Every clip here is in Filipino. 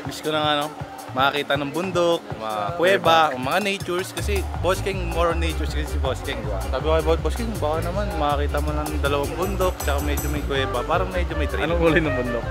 Wish ko na ano, makakita ng bundok, mga kuweba, mga natures. Kasi Boss King, more on natures kasi si Boss King. Diba? Sabi ko kay Boss King, baka naman makakita mo ng 2 bundok, tsaka medyo may kuweba, parang medyo may trail. Anong kulay ng bundok?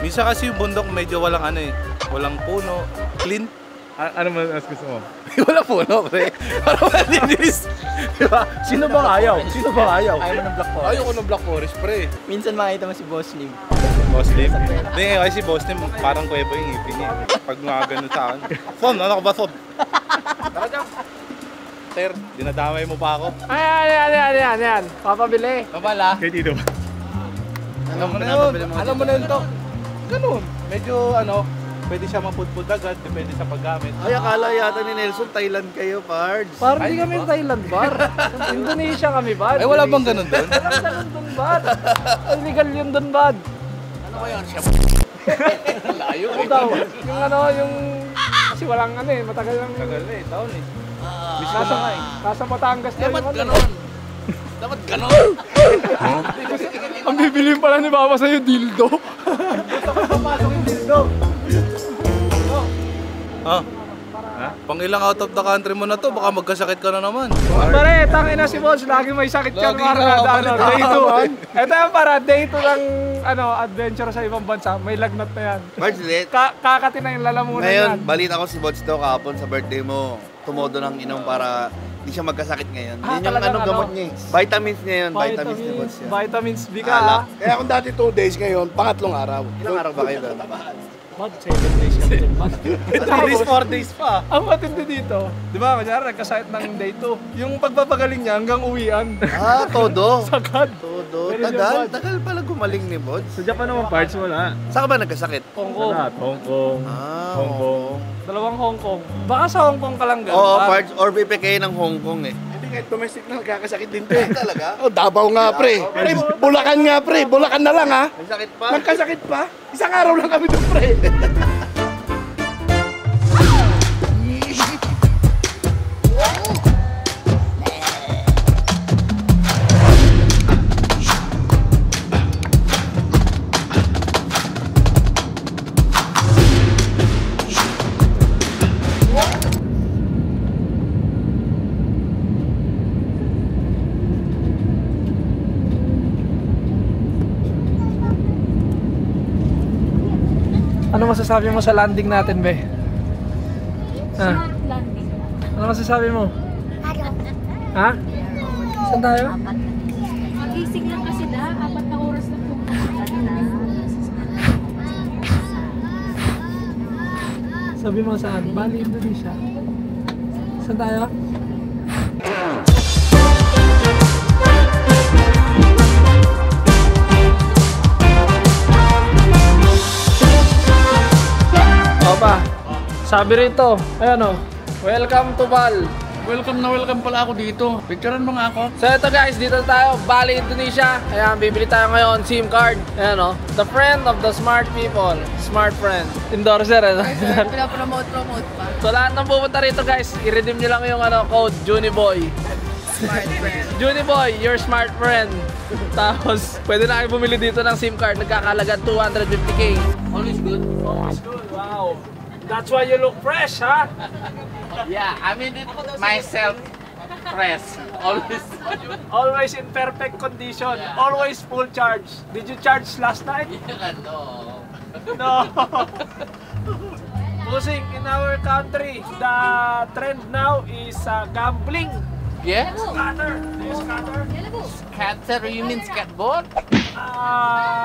Minsan kasi yung bundok medyo walang ano eh, walang puno, clean. Ano man as gusto mo? Wala puno, pre. Parang malinis. Diba? Sino bang ayaw? Sino bang ayaw? Ayaw mo ng Black Forest? Ayaw ko ng Black Forest, pre. Minsan makita mo si Boss Lim. Boss Lim? Hindi, kasi si Boss Lim parang kuweba yung ngipin niya. Pag mga ganun sa akin. Son, ano ka ba, Son? Tara dyan. Sir, dinadamay mo pa ako. Ayan. Papabili. Babala. Kay Tito ba? Alam mo na yun. Alam mo na yun to. Ganun. Medyo ano, pwede siya mapudpud agad, depende sa paggamit. Ay, akala yata ni Nelson, Thailand kayo, Pards. Parang di kami Thailand bar. Indonesia kami, bad. Ay, wala bang ganun doon? Walang ganun doon, bad. Illegal yun doon, bad. Ano ba yun? Layo Ano daw? Yung ano, yung... Kasi walang ano eh, matagal lang... Tagal na eh, taon eh. Wish ko na nga eh. Nasa Batangas daw yung ano. Dapat ganon! Ang bibilin pala ni Mama sa'yo, dildo. Papasok yung dildo. Ha? Pang ilang out of the country mo na to, baka magkasakit ka na naman. Pare, tangina si Boss, lagi may sakit yan. Lagi na, Day 2. Ito yung para, day 2 ng ano, adventure sa ibang bansa. May lagnat na yan. Pards, ulit. Kakati na yung lalamunan Ngayon, yan. balita ko si Bods daw kahapon sa birthday mo. Tumodo ng inom para hindi siya magkasakit ngayon. Ah, Yun yung talagang ano gamot ano? niya eh. Vitamins niya yun. Vitamins ni Bods yan. Vitamins B ka, Alak. ha? Kaya kung dati 2 days ngayon, pangatlong araw. Ilang araw ba kayo doon? Bad, 7 days kami dun, bad. 3 days, 4 days pa. Ang matindi dito, di ba, kanyari nagkasakit ng day 2. Yung pagpapagaling niya hanggang uwian. Ah, todo. Sagad. Todo. Pero yung Tagal. Bods. Tagal pala gumaling ni Bods. Sa Japan naman Pards wala. Saan ka ba nagkasakit? Hong Kong. Wala, Hong Kong. Ah, Hong Kong. Dalawang Hong Kong. Baka sa Hong Kong ka lang ganun. Oo, bad. Pards. Or PPK ng Hong Kong eh. Hindi kahit domestic na nagkakasakit din to eh. Talaga? Oh, Davao nga pre. Pre, Bulacan nga pre. Bulacan na lang ha. Ang sakit pa. Nagkasakit pa. Isang araw lang kami doon pre. Ano masasabi mo sa landing natin, be? Ha? Landing. Ano masasabi mo? Ha? Saan tayo? Gising lang kasi na, 4 na oras na po. Sabi mo saan? Bali, Indonesia. Saan tayo? Opa, sabi rito, ayan o, welcome to Bal. Welcome pala ako dito. Picturean mo nga ako. So ito guys, dito tayo, Bali, Indonesia. Ayan, bibili tayo ngayon, SIM card. Ayan o, the friend of the smart people. Smart friend. Endorser, ano? Pinapromote pa. So lahat ng pupunta rito guys, i-redeem nyo lang yung ano, code, Juniboy. Smart friend. Juniboy, your smart friend. Tapos, pwede na kayo bumili dito ng SIM card, nagkakalaga 250k. Always good. Always good, wow. That's why you look fresh, ha? Yeah, I mean it myself fresh. Always. Always in perfect condition, always full charge. Did you charge last night? No. No. Pusing, in our country, the trend now is gambling. Yes? Scatter. Do you scatter? Scatter, you mean skateboard?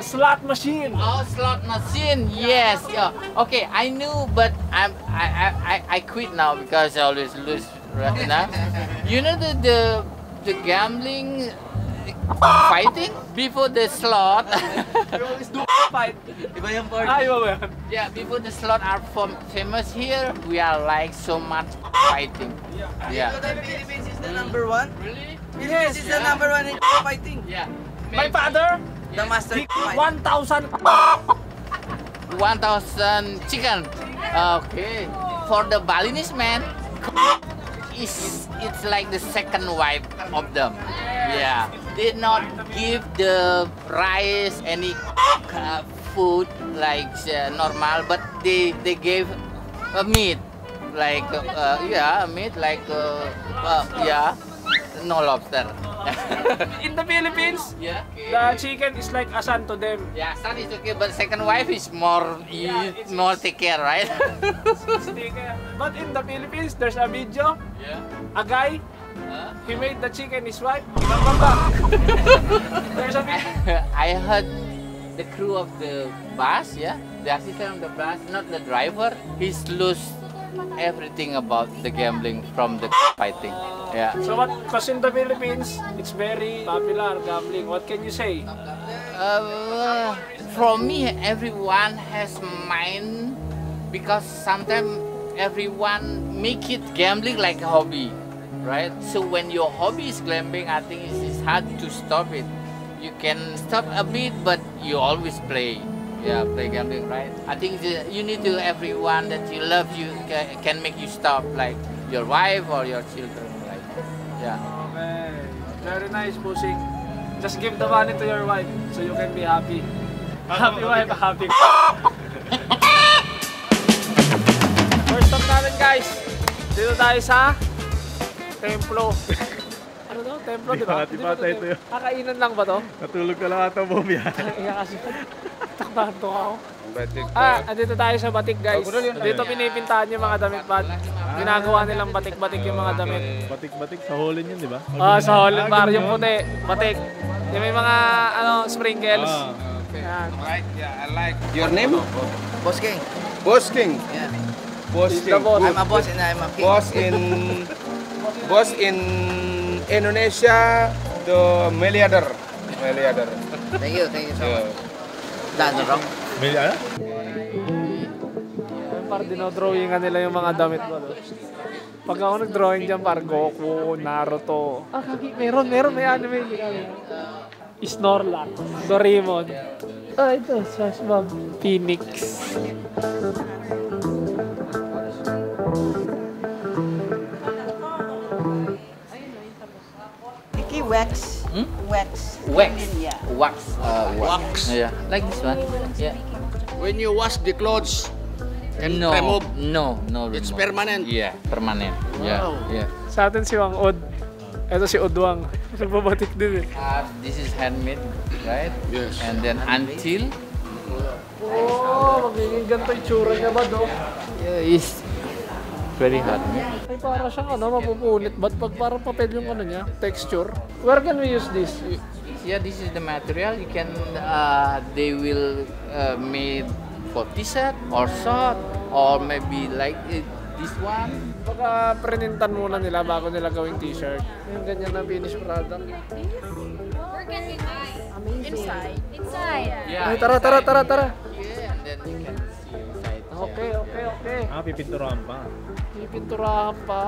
Slot machine. Oh, slot machine. Yes. Yeah. Okay, I knew, but I quit now because I always lose right now. You know the gambling fighting before the slot. We always do fight. Iba yung part. Iba ba yan? Yeah, before the slot are famous here, we are like so much fighting. Yeah. Philippines is the number 1. Really? Philippines is the number 1 in fighting. Yeah. My father, The master fight. 1,000. 1,000 chicken. Okay. For the Balinese man, it's like the second wife of them. Yeah. They not give the rice any food like normal, but they gave a meat like meat like yeah, no lobster. In the Philippines, Yeah. the chicken is like a son to them. Yeah, son is okay, but second wife is more more take care, right? But in the Philippines, there's a video. Yeah. A guy, he made the chicken his wife. Bamba. There's a video. I heard the crew of the bus, yeah, the assistant of the bus, not the driver, he's lose everything about the gambling from the fighting. Yeah. So what? Because in the Philippines, it's very popular gambling. What can you say? For me, everyone has mind because sometimes everyone make it gambling like a hobby, right? So when your hobby is gambling, I think it's hard to stop it. You can stop a bit, but you always play. Yeah, play gambling, right? I think you need to everyone that you love you can make you stop, like your wife or your children, like yeah. Okay. Very nice, Busing. Just give the money to your wife so you can be happy. Happy wife, happy. First stop natin, guys. Dito tayo sa templo. Ano to? Templo, di ba? Di ba ito yun? Kakainan lang ba to? Natulog ka lang ata, Bob yan. Kaya kasi takbahan to ako. Andito tayo sa batik, guys. Dito pinipintahan yung mga damit pa. Ginagawa nilang batik-batik yung mga damit. Batik-batik, sa holin yun, di ba? Sa holin bar, yung puti, batik. Yung may mga sprinkles. Yan. Right, yeah, I like. Your name? Boss King. Boss King. Yeah. Boss He's King. the boss. I'm a boss and I'm a king. Boss in Indonesia, the milliarder. Thank you so much. Done wrong. May ano? Parang dinodrawingan nila yung mga damit mo. No? Pag ako nag-drawing dyan, parang Goku, Naruto. Meron, may anime. Snorlax, Doraemon. Ito, SpongeBob, Phoenix. Mickey Wax. Wax. Wax. Yeah. Wax. Wax. Yeah, like this one. Yeah. When you wash the clothes and No, remove, no. it's remove. permanent. Yeah, permanent. Yeah, yeah. Sa atin si Wang Od. Ito si Odwang. Nagbabatik din eh. This is handmade, right? Yes. And then until Magiging ganito yung tsura niya ba, do? it's very hard. Ay, para siyang mapupunit. Ba't pag parang papel yung niya? Texture. Where can we use this? Yeah, this is the material. You can, they will made for t-shirt or short or maybe like this one. Baka printintan muna nila bago nila gawing t-shirt. Yung ganyan na finished product. Where can we buy? Inside. Yeah. Ay, tara. Yeah, and then you can see inside. Okay. Pipinturahan pa. Pipinturahan pa.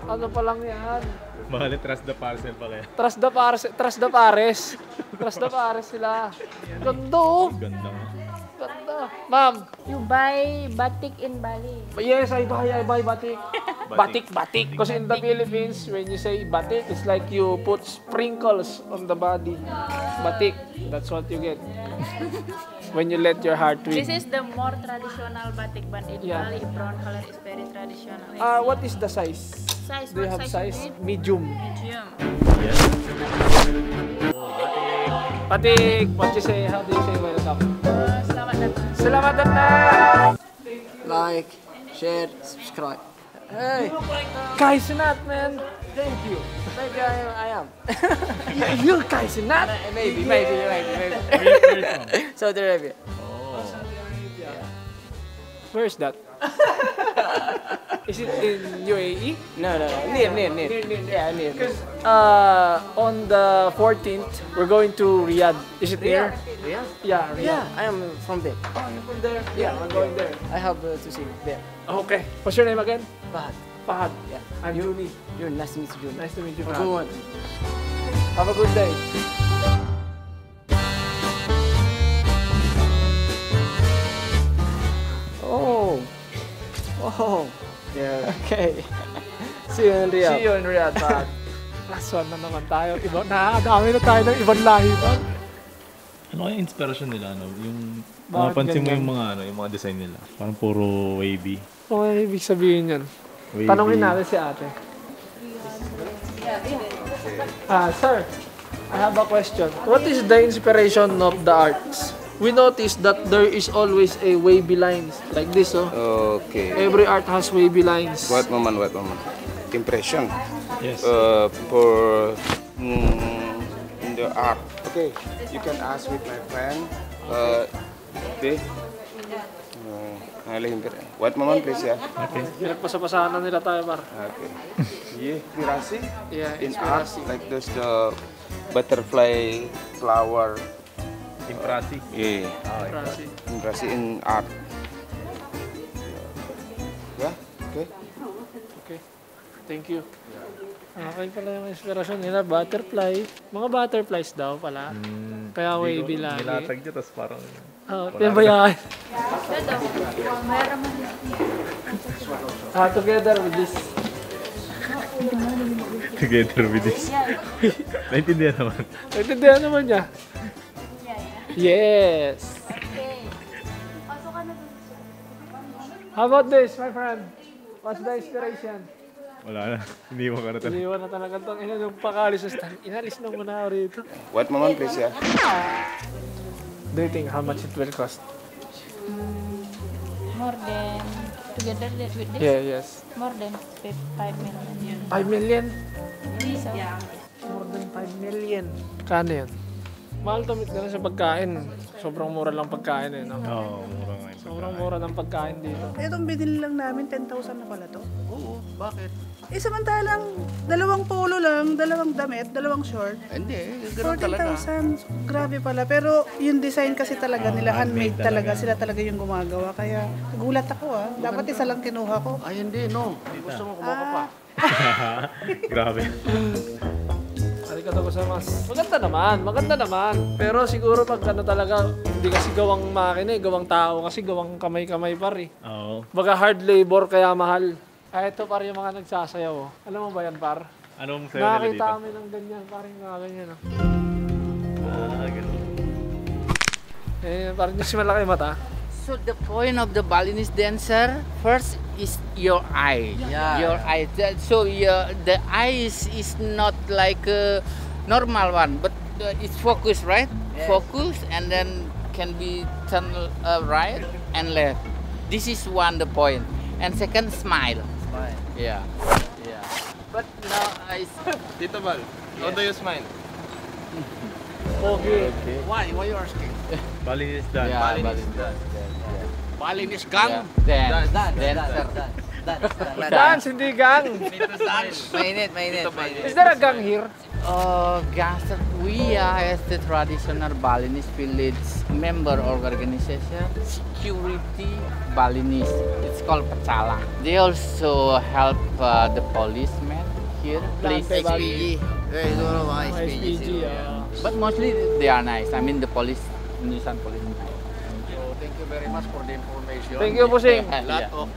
Ano pa lang yan? Mahal, trust the parcel pa kaya. Trust the pares sila. Ganda oh. Ganda nga. Ganda. Ma'am. You buy batik in Bali. Yes, I buy batik. Batik. Because in the Philippines, when you say batik, it's like you put sprinkles on the body. Batik. That's what you get. When you let your heart read. This is the more traditional batik, but in Yeah. Bali, brown color is very traditional. What is the size? Size, Do you what have size size? you need? Medium. Medium. Yes. Batik. What you say? How do you say welcome? Selamat datang. Salamat datang! Like, share, subscribe. Hey, Kaisenat, man! Thank you. maybe I am. You're Kaisenat? Maybe. Saudi Arabia. Where's that? Is it in UAE? No. Near. Yeah, near. On the 14th, we're going to Riyadh. Is it near? Riyadh? Yeah, Riyadh. Yeah, I am from there. Oh, you're from there? Yeah, we're going there. I have to see there. Okay. What's your name again? Fahad. Fahad. Yeah. I'm Juni. You're nice to meet you. Nice to meet you, Good Fahad. one. Have a good day. Oh. Yeah. Okay. See you in Riyadh. See you in Riyadh, Fahad. Last one na naman tayo. Nakakadami na tayo ng ibang lahi pa. Ano kaya inspiration nila, ano? Yung, Bakit napansin mo ganyan? yung mga, ano, yung mga design nila. Parang puro wavy. Ano kaya ibig sabihin yan? Wavy. Tanongin natin si ate. Sir, I have a question. What is the inspiration of the arts? We noticed that there is always a wavy lines like this, oh. Okay. Every art has wavy lines. What moment? Impression. Yes. For in the art. Okay, you can ask with my friend. Okay. What moment, please, yeah? Okay. Pinagpasapasahan na nila tayo, par. Okay. Yeah, inspirasi. Yeah, In art, inspirasi. like this, the butterfly flower. Imprasi. Yeah, Inspirasi. inspirasi in art. Yeah, okay. Okay. Thank you. Okay pala yung inspirasyon nila, butterfly. Mga butterflies daw pala. Kaya wavy lagi. Nilatag niya, tapos parang... Oh, pinabayaan. Together with this. Together with this. Naintindihan naman. Naintindihan naman niya. Yes. How about this, my friend? What's the inspiration? Wala na. Iniwan ka na talaga. Iniwan na talaga itong yung pakalis na stand. Inalis na muna ako rito. What moment, please, yeah? Do you think how much it will cost? More than, together with this, Yeah, yes. more than 5 million. 5 million? So, More than 5 million. Kano yan? Mahal to na sa pagkain. Sobrang mura lang pagkain eh, no? Oo, mura nga yun. Sobrang mura ng pagkain dito. Itong binili lang namin, 10,000 na pala to. Oo, bakit? Samantalang, 2 polo lang, 2 damit, 2 short. Hindi, ganun talaga. 14,000, grabe pala. Pero yung design kasi talaga nila, handmade talaga. Sila talaga yung gumagawa. Kaya gulat ako Dapat isa lang kinuha ko. Ay, hindi, no. Gusto mo kumuha pa. Grabe. Arigatou gozaimasu. Maganda naman. Pero siguro pag ano talaga, hindi kasi gawang makina gawang tao. Kasi gawang kamay-kamay par eh. Oo. Baga hard labor kaya mahal. Ito par yung mga nagsasayaw. Alam mo ba yan par? Anong sayo nila dito? Nakakita kami ng ganyan, parang mga ganyan. Ganun. Parang yung malaki mata. So the point of the Balinese dancer first is your eye. Your eye. So the eye is not like a normal one, but it's focused, right? Focus and then can be turned right and left. This is the point. And second, smile. Yeah. But now Tito Bal, how do you smile? Okay. Why you are asking? Balinese dance. Yeah, Balinese dance. Balinese gang. Dance, hindi gang. Mainit. Is there a gang here? Gangster, we are the traditional Balinese village member organization, security Balinese. It's called Pecalang. They also help the policemen here. Police HPG. Very good mga HPG. SPG. But mostly they are nice. I mean the police, Indonesian police. So thank you very much for the information. Thank you, Bossing. A lot of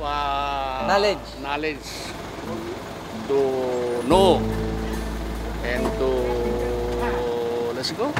Knowledge. to know and to let's go.